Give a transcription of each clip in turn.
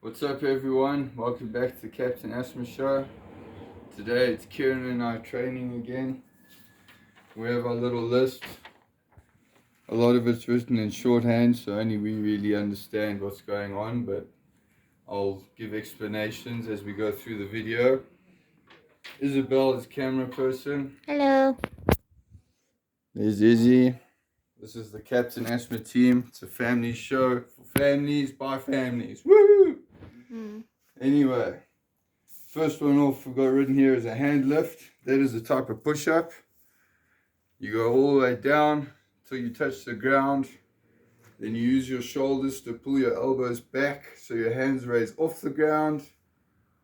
What's up everyone, welcome back to the Captain Asthma Show. Today it's Kieren and I training again. We have our little list. A lot of it's written in shorthand, so only we really understand what's going on, but I'll give explanations as we go through the video. Isabel is camera person. Hello. There's Izzy. This is the Captain Asthma team. It's a family show for families by families. Woo! Anyway, first one off we've got written here is a hand lift. That is a type of push-up. You go all the way down till you touch the ground. Then you use your shoulders to pull your elbows back so your hands raise off the ground,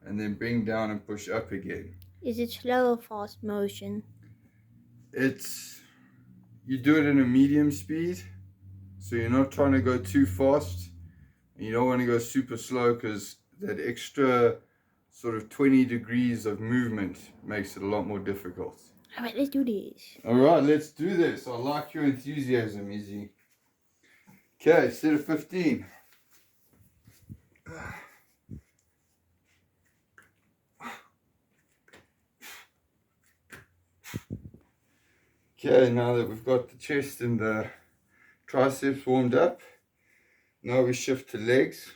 and then bring down and push up again. Is it slow or fast motion? You do it in a medium speed, so you're not trying to go too fast, and you don't want to go super slow because that extra sort of 20 degrees of movement makes it a lot more difficult. Alright, let's do this. Alright, let's do this. I like your enthusiasm, Izzy. Okay, set of 15. Okay, now that we've got the chest and the triceps warmed up, now we shift to legs.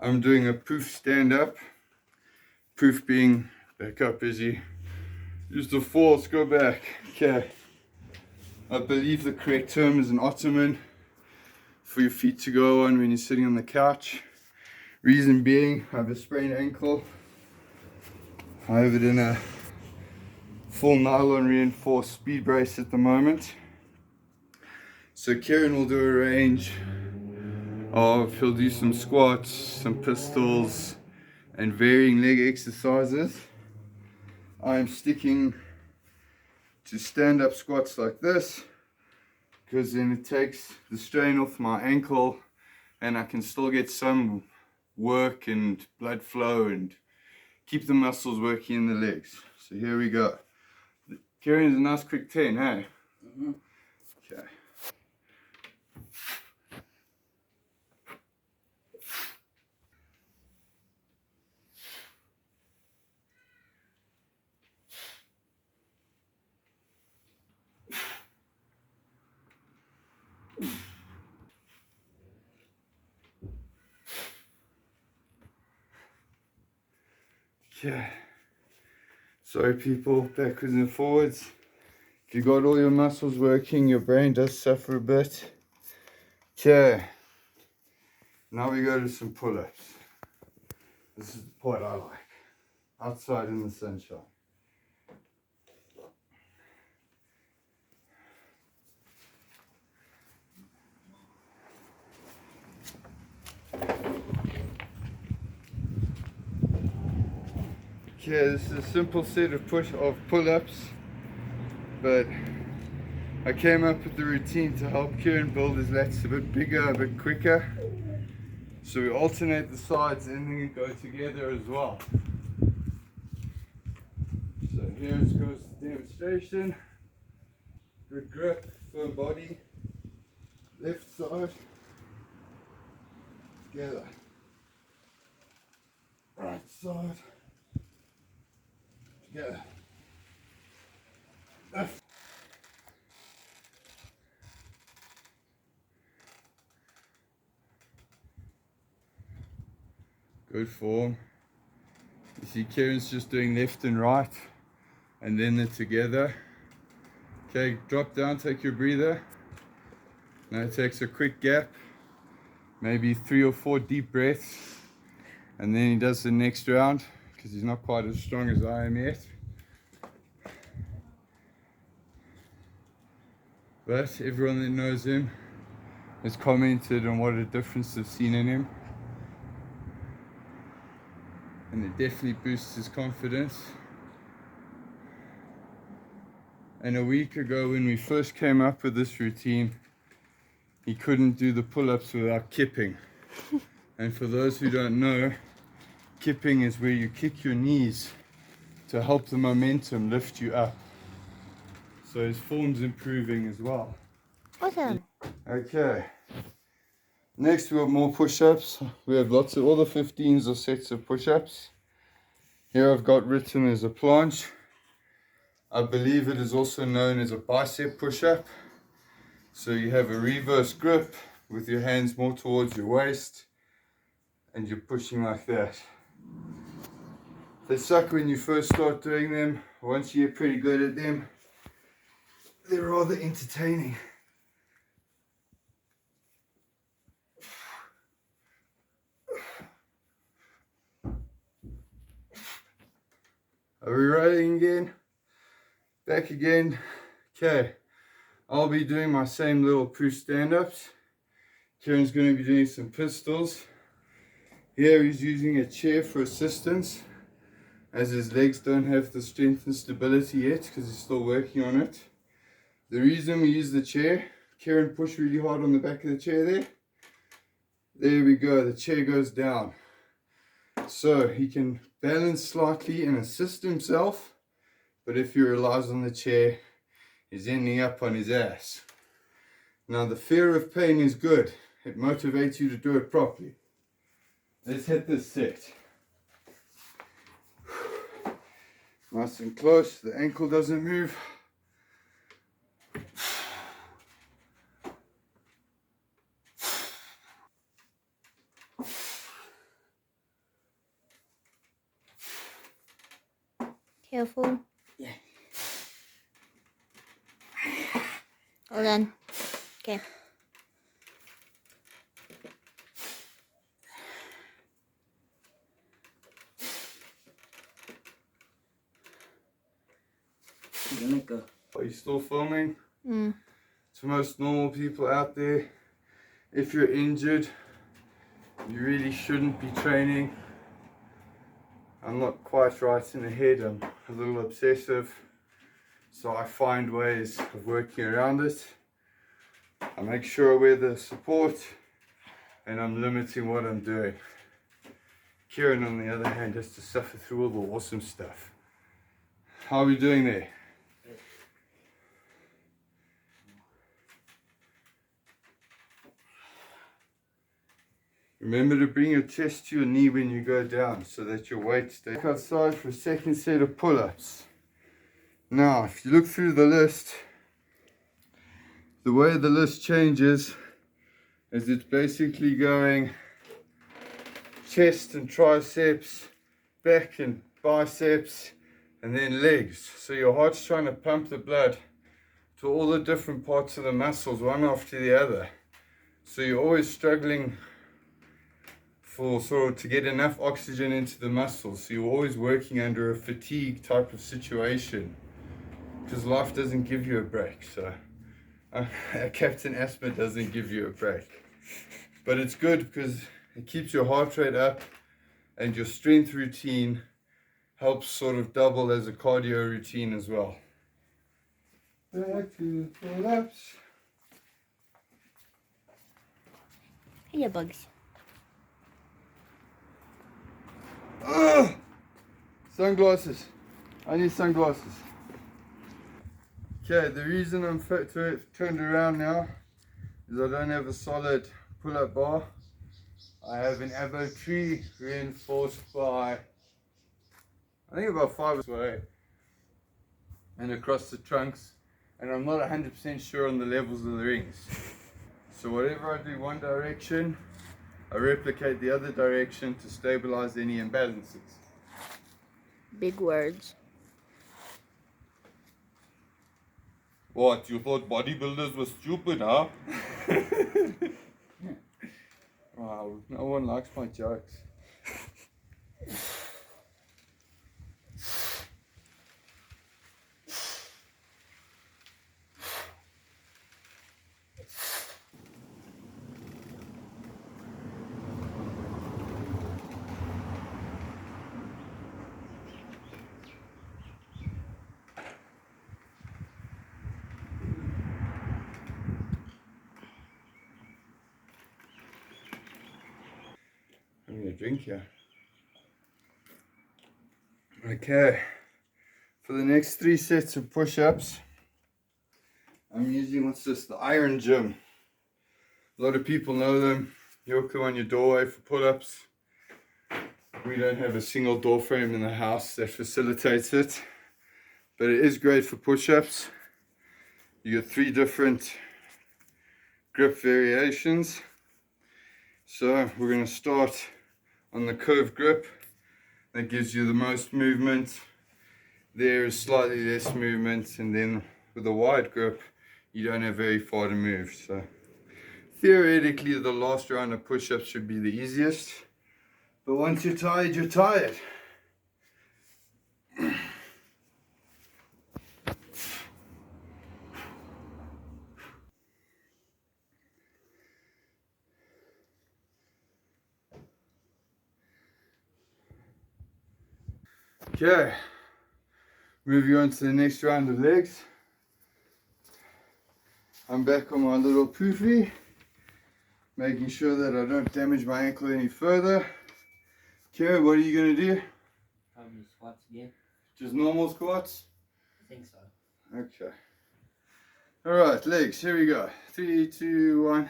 I'm doing a proof stand up. Proof being back up, Izzy. Use the force, go back. Okay. I believe the correct term is an ottoman for your feet to go on when you're sitting on the couch. Reason being, I have a sprained ankle. I have it in a full nylon reinforced speed brace at the moment. So Kieren will do a range of, he'll do some squats, some pistols, and varying leg exercises. I'm sticking to stand-up squats like this because then it takes the strain off my ankle and I can still get some work and blood flow and keep the muscles working in the legs. So here we go. Kieren's a nice quick 10, hey? Okay. Okay. Sorry people, backwards and forwards. If you got all your muscles working, your brain does suffer a bit. Okay. Now we go to some pull-ups. This is the part I like. Outside in the sunshine. Okay, this is a simple set of pull-ups, but I came up with the routine to help Kieren build his lats a bit bigger, a bit quicker. So we alternate the sides and then go together as well. So here goes the demonstration. Good grip, firm body. Left side. Together. Right side. Together. Left. Good form. You see Kieren's just doing left and right and then they're together. Okay, drop down, take your breather. Now it takes a quick gap, maybe 3 or 4 deep breaths, and then he does the next round because he's not quite as strong as I am yet. But everyone that knows him has commented on what a difference they've seen in him. And it definitely boosts his confidence. And a week ago when we first came up with this routine, he couldn't do the pull-ups without kipping. And for those who don't know, kipping is where you kick your knees to help the momentum lift you up. So his form's improving as well. Awesome. Okay. Next, we have more push-ups. We have lots of all the 15s or sets of push-ups. Here I've got written as a planche. I believe it is also known as a bicep push-up. So you have a reverse grip with your hands more towards your waist and you're pushing like that. They suck when you first start doing them. Once you get pretty good at them, they're rather entertaining. Are we rolling again? Back again. Okay, I'll be doing my same little push stand-ups. Kieren's going to be doing some pistols. Here he's using a chair for assistance, as his legs don't have the strength and stability yet because he's still working on it. The reason we use the chair, Kieren, push really hard on the back of the chair there. There we go, the chair goes down. So he can balance slightly and assist himself, but if he relies on the chair, he's ending up on his ass. Now the fear of pain is good. It motivates you to do it properly. Let's hit this set. Nice and close, the ankle doesn't move. Careful. Yeah. Hold on. Okay. Let go. Are you still filming? Mm. To most normal people out there, if you're injured, you really shouldn't be training. I'm not quite right in the head, I'm a little obsessive, so I find ways of working around it. I make sure I wear the support and I'm limiting what I'm doing. Kieren, on the other hand, has to suffer through all the awesome stuff. How are we doing there? Remember to bring your chest to your knee when you go down so that your weight stays. Back outside for a second set of pull-ups. Now, if you look through the list, the way the list changes is it's basically going chest and triceps, back and biceps, and then legs. So your heart's trying to pump the blood to all the different parts of the muscles, one after the other. So you're always struggling to get enough oxygen into the muscles, so you're always working under a fatigue type of situation because life doesn't give you a break. So Captain Asthma doesn't give you a break, but it's good because it keeps your heart rate up and your strength routine helps sort of double as a cardio routine as well. Back to the pull-ups. Hey, bugs. Sunglasses. I need sunglasses. Okay, the reason I'm turned around now is I don't have a solid pull-up bar. I have an avo tree reinforced by, I think about 5 away and across the trunks, and I'm not 100% sure on the levels of the rings. So whatever I do one direction, I replicate the other direction to stabilize any imbalances. Big words. What, you thought bodybuilders were stupid, huh? Wow, no one likes my jokes. I'm gonna drink here. Okay, for the next 3 sets of push-ups, I'm using, what's this, the Iron Gym. A lot of people know them. You hook them on your doorway for pull-ups. We don't have a single door frame in the house that facilitates it, but it is great for push-ups. You get 3 different grip variations. So we're going to start on the curved grip. That gives you the most movement. There is slightly less movement, and then with a wide grip you don't have very far to move. So theoretically the last round of push-ups should be the easiest, but once you're tired, you're tired. Okay, moving on to the next round of legs. I'm back on my little poofy, making sure that I don't damage my ankle any further. Kieren, what are you going to do? Squats again. Just normal squats? I think so. Okay. Alright, legs, here we go. 3, 2, 1.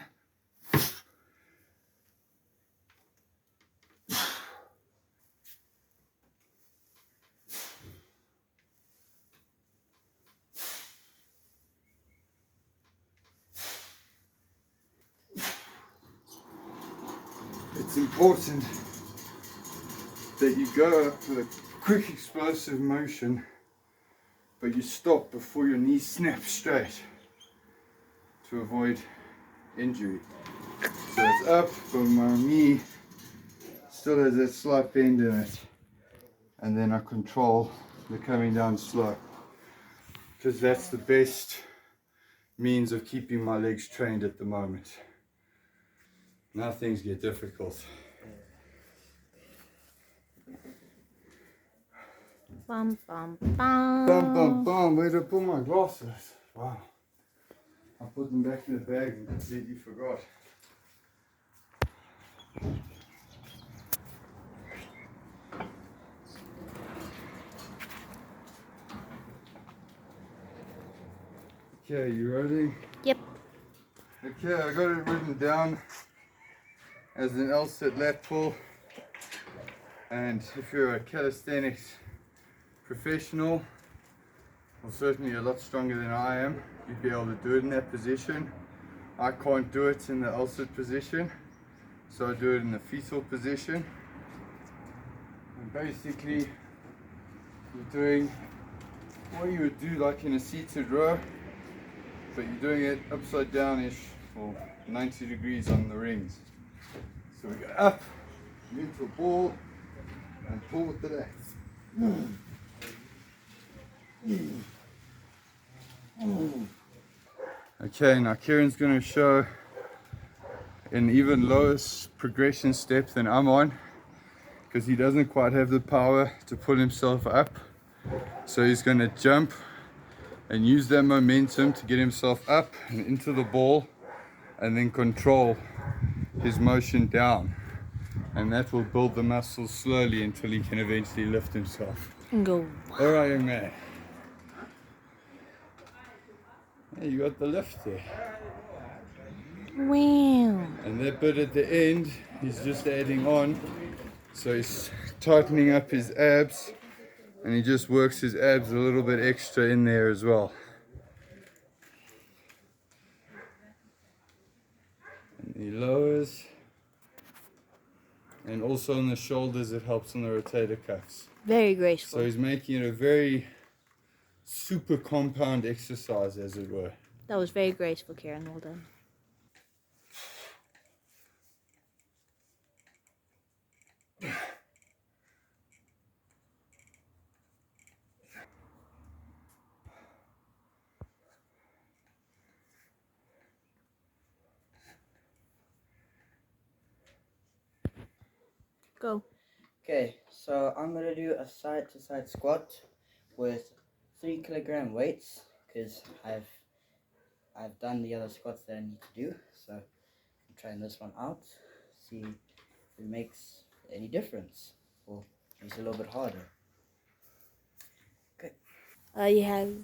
It's important that you go up with a quick explosive motion, but you stop before your knee snaps straight to avoid injury. So it's up, but my knee still has that slight bend in it, and then I control the coming down slope, because that's the best means of keeping my legs trained at the moment. Now things get difficult. Bum, bum, Bum bum. bum bum, where did I put my glasses? Wow. I put them back in the bag and completely forgot. Okay, you ready? Yep. Okay, I got it written down as an L-sit lat pull. And if you're a calisthenics professional, or certainly a lot stronger than I am, you'd be able to do it in that position. I can't do it in the L-sit position, so I do it in the fetal position. And basically, you're doing what you would do like in a seated row, but you're doing it upside down-ish for 90 degrees on the rings. So we go up, into a ball, and pull with the legs. Okay, now Kieren's going to show an even lower progression step than I'm on, because he doesn't quite have the power to pull himself up. So he's going to jump and use that momentum to get himself up and into the ball, and then control his motion down, and that will build the muscles slowly until he can eventually lift himself. And go. All right, young man. Hey, you got the lift there. Wow. And that bit at the end, he's just adding on. So he's tightening up his abs, and he just works his abs a little bit extra in there as well. And he lowers. And also on the shoulders, it helps on the rotator cuffs. Very graceful. So he's making it a very super compound exercise, as it were. That was very graceful, Kieren. Well done. Go. Okay, so I'm gonna do a side-to-side squat with 3 kilogram weights, because I've done the other squats that I need to do. So I'm trying this one out, see if it makes any difference, or if it's a little bit harder. Okay. You have.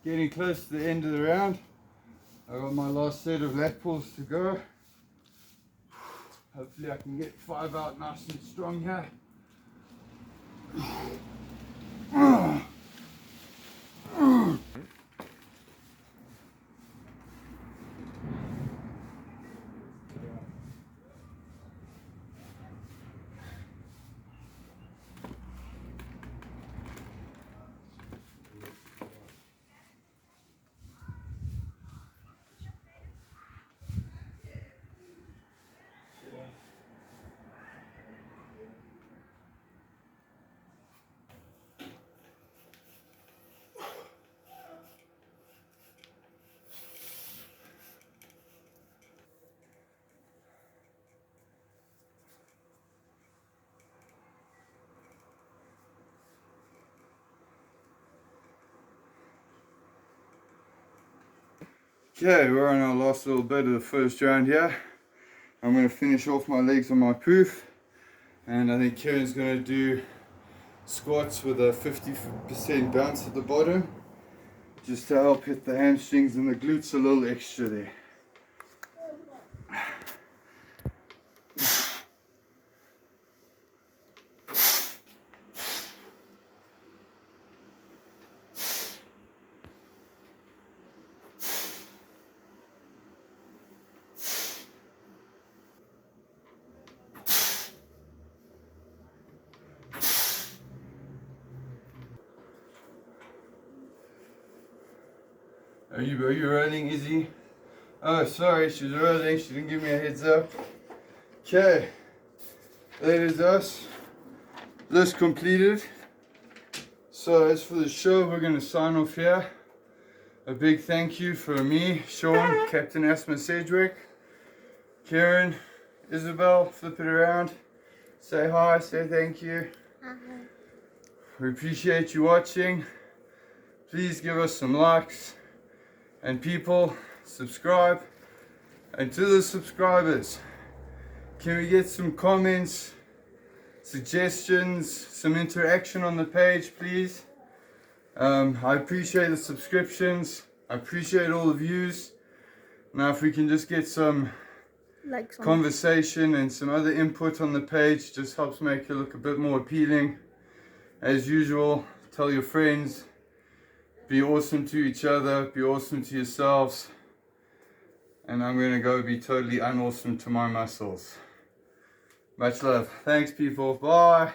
getting close to the end of the round. I got my last set of lat pulls to go. Hopefully I can get 5 out nice and strong here. Okay, we're on our last little bit of the first round here. I'm going to finish off my legs on my poof, and I think Kieren's going to do squats with a 50% bounce at the bottom, just to help hit the hamstrings and the glutes a little extra there. Are you rolling, Izzy? Oh, sorry, she's rolling. She didn't give me a heads up. Okay, that is us. This completed. So as for the show, we're going to sign off here. A big thank you for me, Sean, Captain Asma Sedgwick, Kieren, Isabel, flip it around. Say hi, say thank you. Hi. We appreciate you watching. Please give us some likes. And people, subscribe. And to the subscribers, can we get some comments, suggestions, some interaction on the page, please? I appreciate the subscriptions. I appreciate all the views. Now if we can just get some conversation and some other input on the page, just helps make it look a bit more appealing. As usual, tell your friends. Be awesome to each other, be awesome to yourselves, and I'm going to go be totally unawesome to my muscles. Much love. Thanks, people. Bye.